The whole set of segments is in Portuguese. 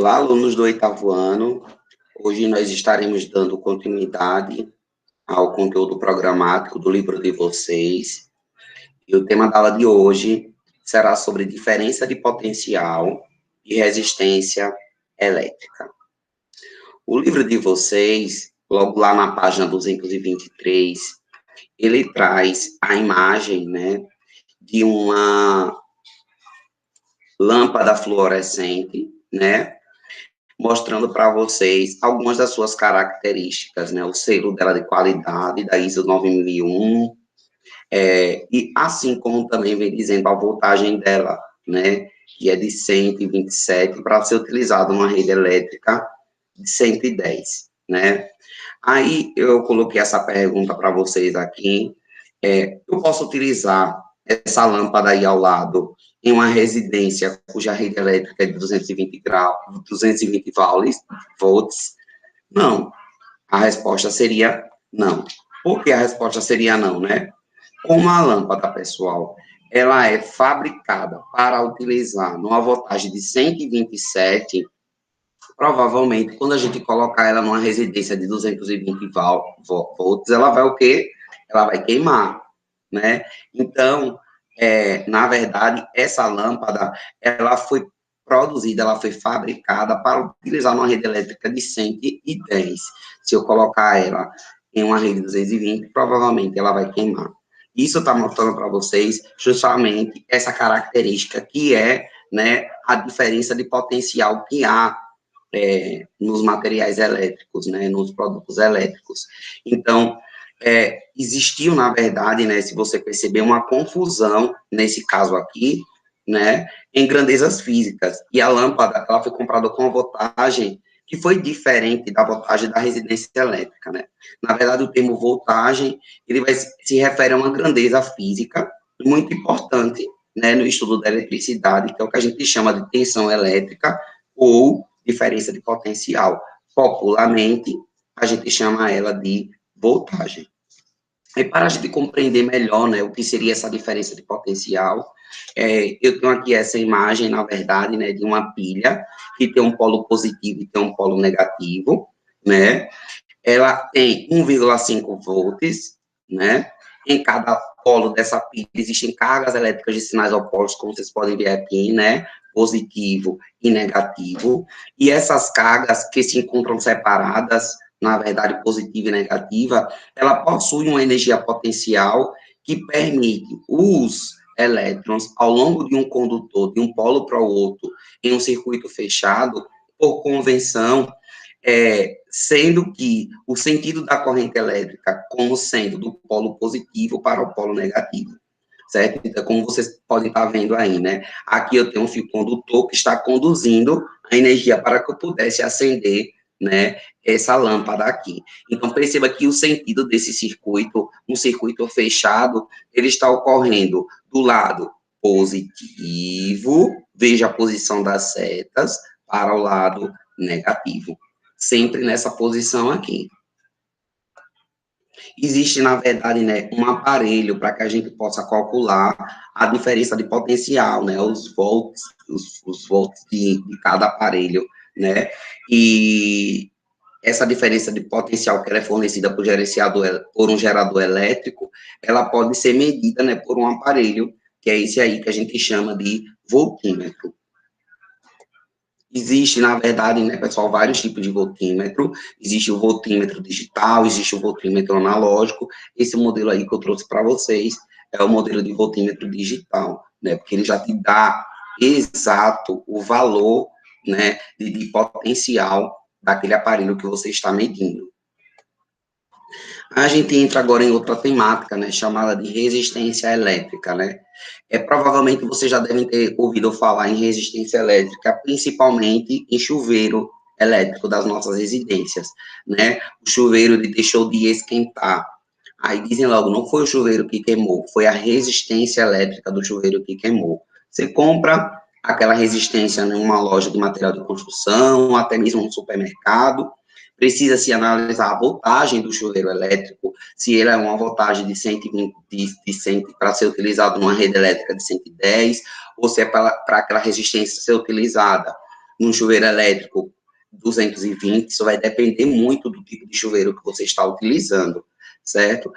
Olá, alunos do oitavo ano. Hoje nós estaremos dando continuidade ao conteúdo programático do livro de vocês. E o tema da aula de hoje será sobre diferença de potencial e resistência elétrica. O livro de vocês, logo lá na página 223, ele traz a imagem, de uma lâmpada fluorescente, mostrando para vocês algumas das suas características, o selo dela de qualidade, da ISO 9001, e assim como também vem dizendo a voltagem dela, que é de 127, para ser utilizado numa rede elétrica de 110, Aí eu coloquei essa pergunta para vocês aqui, eu posso utilizar essa lâmpada aí ao lado em uma residência cuja rede elétrica é de 220 graus, 220 volts? Não. A resposta seria não. Por que a resposta seria não, Como a lâmpada, pessoal, ela é fabricada para utilizar numa voltagem de 127, provavelmente, quando a gente colocar ela numa residência de 220 volts, ela vai o quê? Ela vai queimar, Então, na verdade, essa lâmpada, ela foi produzida, ela foi fabricada para utilizar numa rede elétrica de 110. Se eu colocar ela em uma rede de 220, provavelmente ela vai queimar. Isso está mostrando para vocês justamente essa característica que é, a diferença de potencial que há nos materiais elétricos, nos produtos elétricos. Então, existiu, na verdade, se você perceber, uma confusão, nesse caso aqui, em grandezas físicas. E a lâmpada, ela foi comprada com uma voltagem que foi diferente da voltagem da residência elétrica, Na verdade, o termo voltagem, ele se refere a uma grandeza física muito importante, no estudo da eletricidade, que é o que a gente chama de tensão elétrica ou diferença de potencial. Popularmente, a gente chama ela de voltagem. E para a gente compreender melhor, o que seria essa diferença de potencial, eu tenho aqui essa imagem, na verdade, de uma pilha que tem um polo positivo e tem um polo negativo, Ela tem 1,5 volts, Em cada polo dessa pilha existem cargas elétricas de sinais opostos, como vocês podem ver aqui, positivo e negativo, e essas cargas que se encontram separadas, na verdade, positiva e negativa, ela possui uma energia potencial que permite os elétrons, ao longo de um condutor, de um polo para o outro, em um circuito fechado, por convenção, sendo que o sentido da corrente elétrica como sendo do polo positivo para o polo negativo, certo? Então, como vocês podem estar vendo aí, Aqui eu tenho um fio condutor que está conduzindo a energia para que eu pudesse acender, essa lâmpada aqui. Então, perceba que o sentido desse circuito, um circuito fechado, ele está ocorrendo do lado positivo, veja a posição das setas, para o lado negativo. Sempre nessa posição aqui. Existe, na verdade, um aparelho para que a gente possa calcular a diferença de potencial, os volts, os volts de cada aparelho, E essa diferença de potencial que ela é fornecida por um gerador elétrico, ela pode ser medida, por um aparelho, que é esse aí que a gente chama de voltímetro. Existe, na verdade, pessoal, vários tipos de voltímetro. Existe o voltímetro digital, existe o voltímetro analógico. Esse modelo aí que eu trouxe para vocês é o modelo de voltímetro digital, porque ele já te dá exato o valor, de potencial daquele aparelho que você está medindo. A gente entra agora em outra temática, chamada de resistência elétrica, Provavelmente vocês já devem ter ouvido falar em resistência elétrica, principalmente em chuveiro elétrico das nossas residências, O chuveiro ele deixou de esquentar. Aí dizem logo, não foi o chuveiro que queimou, foi a resistência elétrica do chuveiro que queimou. Você compra aquela resistência numa loja de material de construção, até mesmo no supermercado, precisa-se analisar a voltagem do chuveiro elétrico, se ele é uma voltagem de 120, para ser utilizado numa rede elétrica de 110, ou se é para aquela resistência ser utilizada num chuveiro elétrico 220, isso vai depender muito do tipo de chuveiro que você está utilizando, certo?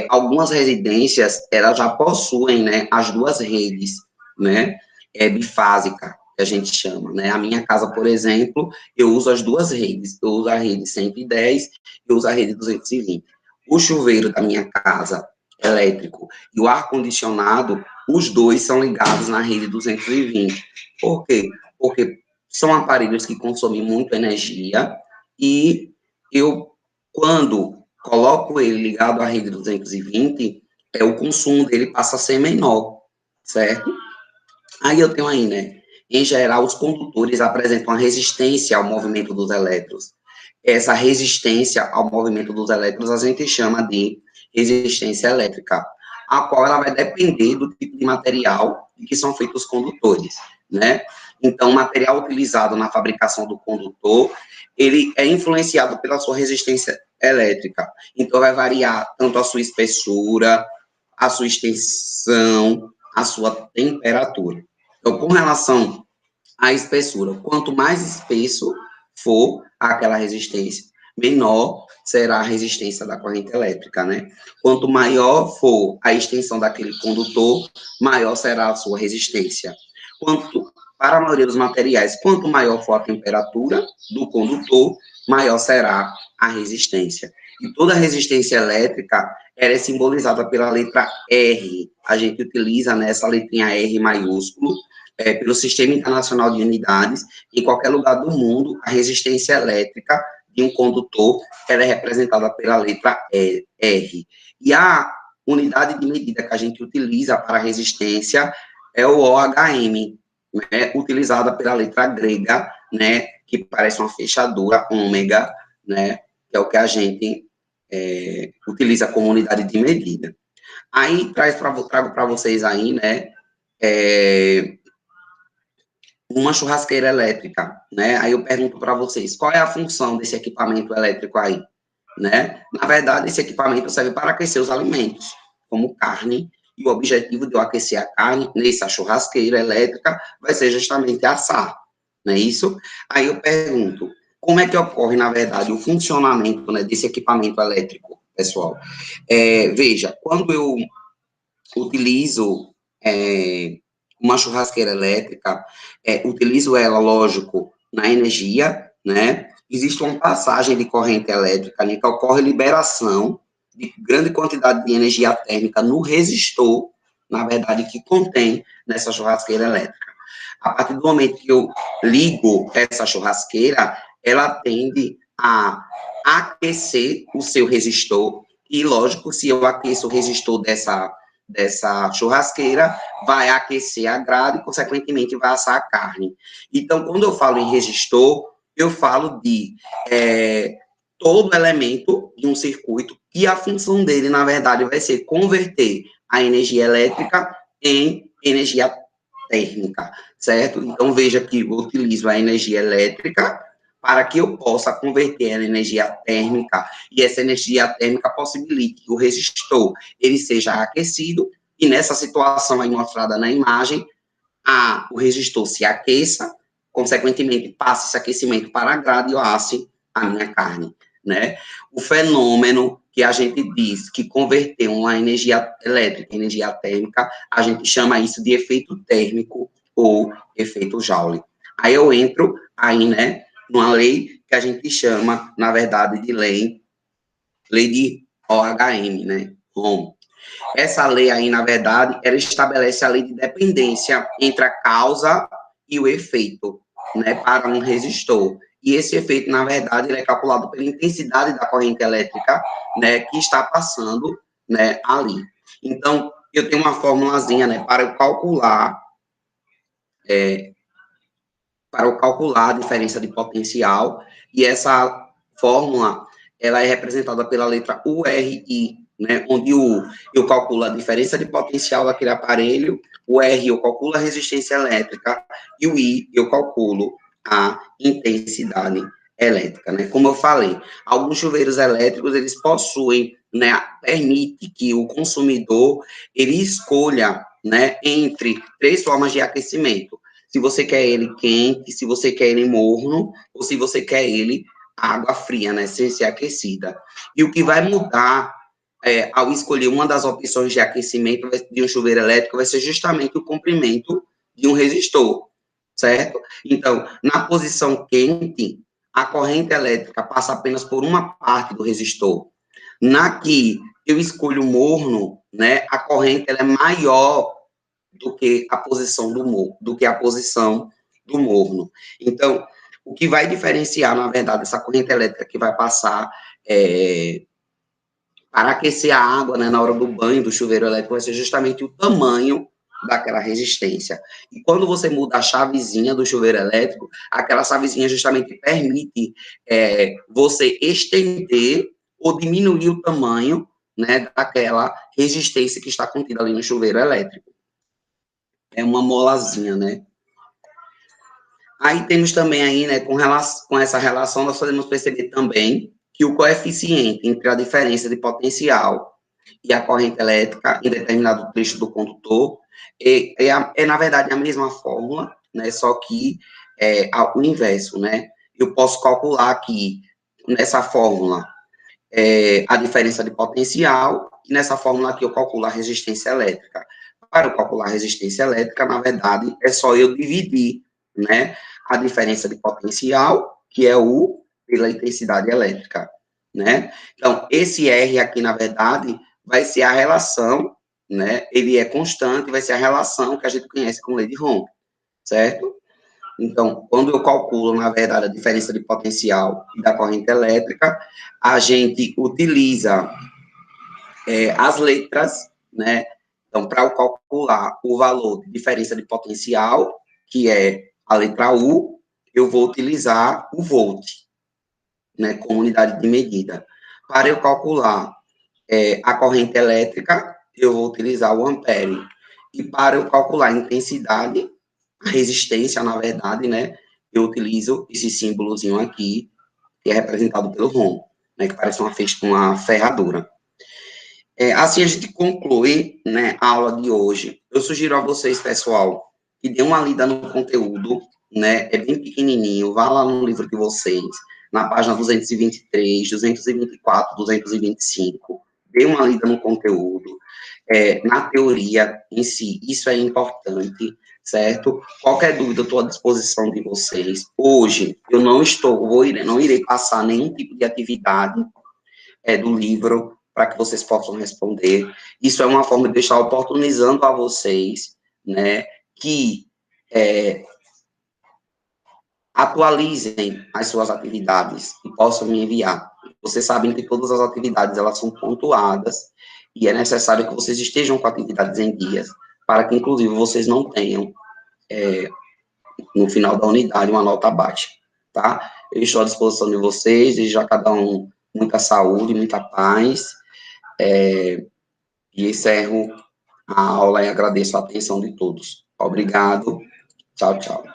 Algumas residências, elas já possuem, né, as duas redes, né, bifásica, que a gente chama, né? A minha casa, por exemplo, eu uso as duas redes, eu uso a rede 110 e eu uso a rede 220. O chuveiro da minha casa, elétrico, e o ar-condicionado, os dois são ligados na rede 220. Por quê? Porque são aparelhos que consomem muita energia e eu, quando coloco ele ligado à rede 220, o consumo dele passa a ser menor, certo? Aí eu tenho aí, né? Em geral, os condutores apresentam a resistência ao movimento dos elétrons. Essa resistência ao movimento dos elétrons a gente chama de resistência elétrica, a qual ela vai depender do tipo de material de que são feitos os condutores, né? Então, o material utilizado na fabricação do condutor, ele é influenciado pela sua resistência elétrica. Então, vai variar tanto a sua espessura, a sua extensão, a sua temperatura. Então, com relação à espessura, quanto mais espesso for aquela resistência, menor será a resistência da corrente elétrica, né? Quanto maior for a extensão daquele condutor, maior será a sua resistência. Para a maioria dos materiais, quanto maior for a temperatura do condutor, maior será a resistência. E toda resistência elétrica, ela é simbolizada pela letra R. A gente utiliza nessa letrinha R maiúsculo, pelo Sistema Internacional de Unidades. Em qualquer lugar do mundo, a resistência elétrica de um condutor, ela é representada pela letra R. E a unidade de medida que a gente utiliza para a resistência é o OHM, né, utilizada pela letra grega, né, que parece uma fechadura, ômega, né, que é o que a gente utiliza como unidade de medida. Aí, trago para vocês aí, né, uma churrasqueira elétrica, né? Aí eu pergunto para vocês, qual é a função desse equipamento elétrico aí, né? Na verdade, esse equipamento serve para aquecer os alimentos, como carne, e o objetivo de eu aquecer a carne nessa churrasqueira elétrica vai ser justamente assar, não é isso? Aí eu pergunto, como é que ocorre, na verdade, o funcionamento, né, desse equipamento elétrico, pessoal? Veja, quando eu utilizo uma churrasqueira elétrica, utilizo ela, lógico, na energia, né? Existe uma passagem de corrente elétrica, né, que ocorre liberação de grande quantidade de energia térmica no resistor, na verdade, que contém nessa churrasqueira elétrica. A partir do momento que eu ligo essa churrasqueira, ela tende a aquecer o seu resistor, e, lógico, se eu aqueço o resistor dessa churrasqueira, vai aquecer a grade e, consequentemente, vai assar a carne. Então, quando eu falo em resistor, eu falo de todo elemento de um circuito e a função dele, na verdade, vai ser converter a energia elétrica em energia térmica, certo? Então, veja que eu utilizo a energia elétrica para que eu possa converter a energia térmica, e essa energia térmica possibilite que o resistor ele seja aquecido, e nessa situação aí mostrada na imagem, o resistor se aqueça, consequentemente passe esse aquecimento para a grade e eu asse a minha carne, né? O fenômeno que a gente diz que converteu uma energia elétrica em energia térmica, a gente chama isso de efeito térmico ou efeito Joule. Aí eu entro aí, né, numa lei que a gente chama, na verdade, de lei de OHM, né, Ohm. Essa lei aí, na verdade, ela estabelece a lei de dependência entre a causa e o efeito, né, para um resistor. E esse efeito, na verdade, ele é calculado pela intensidade da corrente elétrica, né, que está passando, né, ali. Então, eu tenho uma formulazinha, né, para eu calcular a diferença de potencial, e essa fórmula, ela é representada pela letra URI, né, onde o U eu calculo a diferença de potencial daquele aparelho, o R eu calculo a resistência elétrica, e o I eu calculo a intensidade elétrica, né? Como eu falei, alguns chuveiros elétricos, eles possuem, né, permite que o consumidor, ele escolha, né, entre 3 formas de aquecimento, se você quer ele quente, se você quer ele morno, ou se você quer ele água fria, né, sem ser aquecida. E o que vai mudar ao escolher uma das opções de aquecimento de um chuveiro elétrico vai ser justamente o comprimento de um resistor, certo? Então, na posição quente, a corrente elétrica passa apenas por uma parte do resistor. Na que eu escolho morno, né, a corrente ela é maior do que a posição do morno. Então, o que vai diferenciar, na verdade, essa corrente elétrica que vai passar para aquecer a água, né, na hora do banho do chuveiro elétrico vai ser justamente o tamanho daquela resistência. E quando você muda a chavezinha do chuveiro elétrico, aquela chavezinha justamente permite você estender ou diminuir o tamanho, né, daquela resistência que está contida ali no chuveiro elétrico. É uma molazinha, né? Aí temos também aí, né, com essa relação, nós podemos perceber também que o coeficiente entre a diferença de potencial e a corrente elétrica em determinado trecho do condutor na verdade, a mesma fórmula, né, só que o inverso, né? Eu posso calcular aqui, nessa fórmula, a diferença de potencial, e nessa fórmula aqui eu calculo a resistência elétrica. Para eu calcular a resistência elétrica, na verdade, é só eu dividir, né, a diferença de potencial, que é U, pela intensidade elétrica, né? Então, esse R aqui, na verdade, vai ser a relação, né? Ele é constante, vai ser a relação que a gente conhece como lei de Ohm, certo? Então, quando eu calculo, na verdade, a diferença de potencial e da corrente elétrica, a gente utiliza as letras, né? Então, para eu calcular o valor de diferença de potencial, que é a letra U, eu vou utilizar o volt, né, como unidade de medida. Para eu calcular a corrente elétrica, eu vou utilizar o ampere. E para eu calcular a intensidade, a resistência, na verdade, né, eu utilizo esse símbolozinho aqui, que é representado pelo Ohm, né, que parece uma ferradura. Assim a gente conclui, né, a aula de hoje. Eu sugiro a vocês, pessoal, que dêem uma lida no conteúdo, né, é bem pequenininho, vá lá no livro de vocês, na página 223, 224, 225, dê uma lida no conteúdo, na teoria em si, isso é importante, certo? Qualquer dúvida, eu estou à disposição de vocês. Hoje, eu não irei passar nenhum tipo de atividade do livro para que vocês possam responder. Isso é uma forma de eu estar oportunizando a vocês, né, que atualizem as suas atividades e possam me enviar. Vocês sabem que todas as atividades, elas são pontuadas e é necessário que vocês estejam com atividades em dias, para que, inclusive, vocês não tenham, no final da unidade, uma nota baixa, tá? Eu estou à disposição de vocês, desejo a cada um muita saúde, muita paz, e encerro a aula e agradeço a atenção de todos. Obrigado. Tchau, tchau.